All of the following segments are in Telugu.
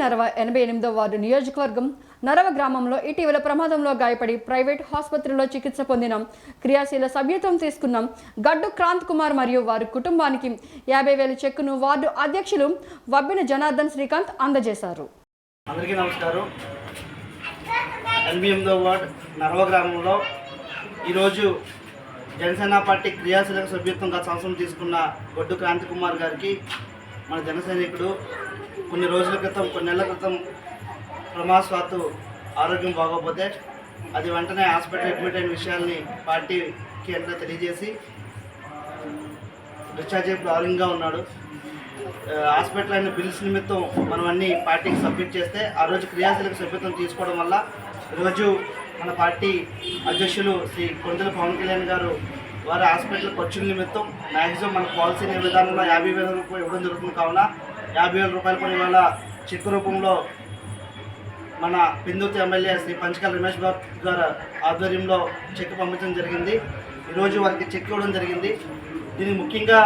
88వ వార్డు నియోజకవర్గం నరవ గ్రామంలో ఇటీవల ప్రమాదంలో గాయపడి ప్రైవేట్ ఆసుపత్రిలో చికిత్స పొందిన క్రియాశీల సభ్యత్వం తీసుకున్న గడ్డు క్రాంత్ కుమార్ మరియు వారి కుటుంబానికి 50,000 చెక్కును వార్డు అధ్యక్షులు వబ్బిన జనార్దన్ శ్రీకాంత్ అందజేశారు. అందరికీ నమస్కారం. 88వ వార్డు నరవ గ్రామంలో ఈరోజు జనసేన పార్టీ క్రియాశీలక సభ్యత్వం గత సంవత్సరం తీసుకున్న గడ్డు క్రాంత్ కుమార్ గారికి మన జన సైనికుడు కొన్ని నెలల క్రితం ప్రమాదవశాత్తు ఆరోగ్యం బాగోకపోతే అది వెంటనే హాస్పిటల్ అడ్మిట్ అయిన విషయాల్ని పార్టీకి అంతా తెలియజేసి డిశ్చార్జ్ ప్రాబ్లంగా ఉన్నాడు. హాస్పిటల్ అయిన బిల్స్ నిమిత్తం మనం అన్ని పార్టీకి సబ్మిట్ చేస్తే ఆ రోజు క్రియాశీలక సభ్యత్వం తీసుకోవడం వల్ల ఈరోజు మన పార్టీ అధ్యక్షులు శ్రీ కొండల పవన్ కళ్యాణ్ గారు వారి హాస్పిటల్ ఖర్చుల నిమిత్తం మ్యాక్సిమం మన పాలసీ విధానంలో 50,000 రూపాయలు ఇవ్వడం జరుగుతుంది. కావున 50,000 రూపాయలు కూడా ఇవాళ చెక్ రూపంలో మన పెందుర్తి ఎమ్మెల్యే శ్రీ పంచకాల రమేష్ బాబు గారు ఆధ్వర్యంలో చెక్ పంపించడం జరిగింది. ఈరోజు వారికి చెక్ ఇవ్వడం జరిగింది. దీనికి ముఖ్యంగా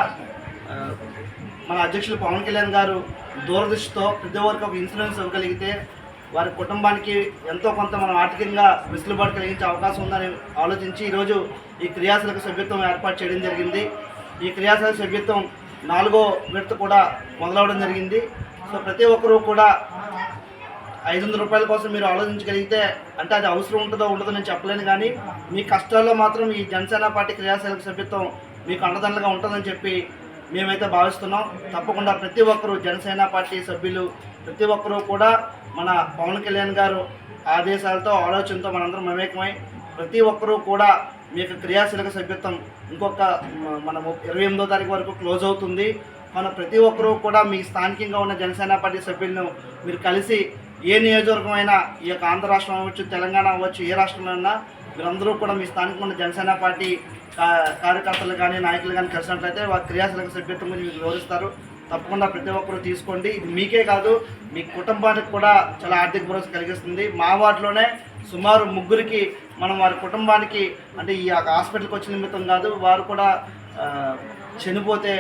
మన అధ్యక్షులు పవన్ కళ్యాణ్ గారు దూరదృష్టితో ప్రతి ఒక్కరికి ఒక ఇన్సూరెన్స్ ఇవ్వగలిగితే వారి కుటుంబానికి ఎంతో కొంత మనం ఆర్థికంగా వెసులుబాటు కలిగించే అవకాశం ఉందని ఆలోచించి ఈరోజు ఈ క్రియాశీలక సభ్యత్వం ఏర్పాటు చేయడం జరిగింది. ఈ క్రియాశీలక సభ్యత్వం 4వ విడత కూడా మొదలవడం జరిగింది. సో ప్రతి ఒక్కరూ కూడా 500 రూపాయల కోసం మీరు ఆలోచించగలిగితే, అంటే అది అవసరం ఉంటుందో ఉండదో నేను చెప్పలేను, కానీ మీ కష్టాల్లో మాత్రం ఈ జనసేన పార్టీ క్రియాశీలక సభ్యత్వం మీకు అండదండగా ఉంటుందని చెప్పి మేమైతే భావిస్తున్నాం. తప్పకుండా ప్రతి ఒక్కరూ జనసేన పార్టీ సభ్యులు ప్రతి ఒక్కరూ కూడా మన పవన్ కళ్యాణ్ గారు ఆదేశాలతో ఆలోచనతో మనందరం మమేకమై ప్రతి ఒక్కరూ కూడా మీకు క్రియాశీలక సభ్యత్వం ఇంకొక మన 28వ తారీఖు వరకు క్లోజ్ అవుతుంది. మన ప్రతి ఒక్కరూ కూడా మీ స్థానికంగా ఉన్న జనసేన పార్టీ సభ్యులను మీరు కలిసి ఏ నియోజకవర్గం అయినా, ఈ యొక్క ఆంధ్ర రాష్ట్రం అవ్వచ్చు, తెలంగాణ అవ్వచ్చు, ఏ రాష్ట్రంలో అయినా మీరందరూ కూడా మీ స్థానికంగా ఉన్న జనసేన పార్టీ కార్యకర్తలు కానీ నాయకులు కానీ కలిసినట్లయితే వారి క్రియాశీలక సభ్యత్వం గురించి మీకు వివరిస్తారు. తప్పకుండా ప్రతి ఒక్కరూ తీసుకోండి. ఇది మీకే కాదు, మీ కుటుంబానికి కూడా చాలా ఆర్థిక భరోసా కలిగిస్తుంది. మా వార్డులోనే సుమారు 3కి మనం వారి కుటుంబానికి, అంటే ఈ హాస్పిటల్కి వచ్చిన నిమిత్తం కాదు, వారు కూడా చనిపోతే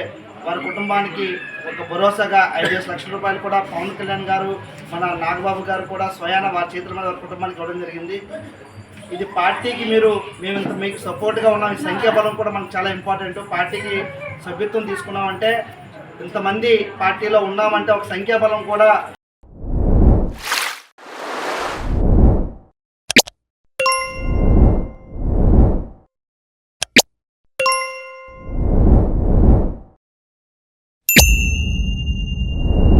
వారి కుటుంబానికి ఒక భరోసాగా 5 లక్షల రూపాయలు కూడా పవన్ కళ్యాణ్ గారు, మన నాగబాబు గారు కూడా స్వయాన వారి చేతుల మీద వారి కుటుంబానికి ఇవ్వడం జరిగింది. ఇది పార్టీకి మేము మీకు సపోర్ట్గా ఉన్నాం. ఈ సంఖ్యాబలం కూడా మనకు చాలా ఇంపార్టెంట్. పార్టీకి సభ్యత్వం తీసుకున్నామంటే, ఇంతమంది పార్టీలో ఉన్నామంటే ఒక సంఖ్యాబలం కూడా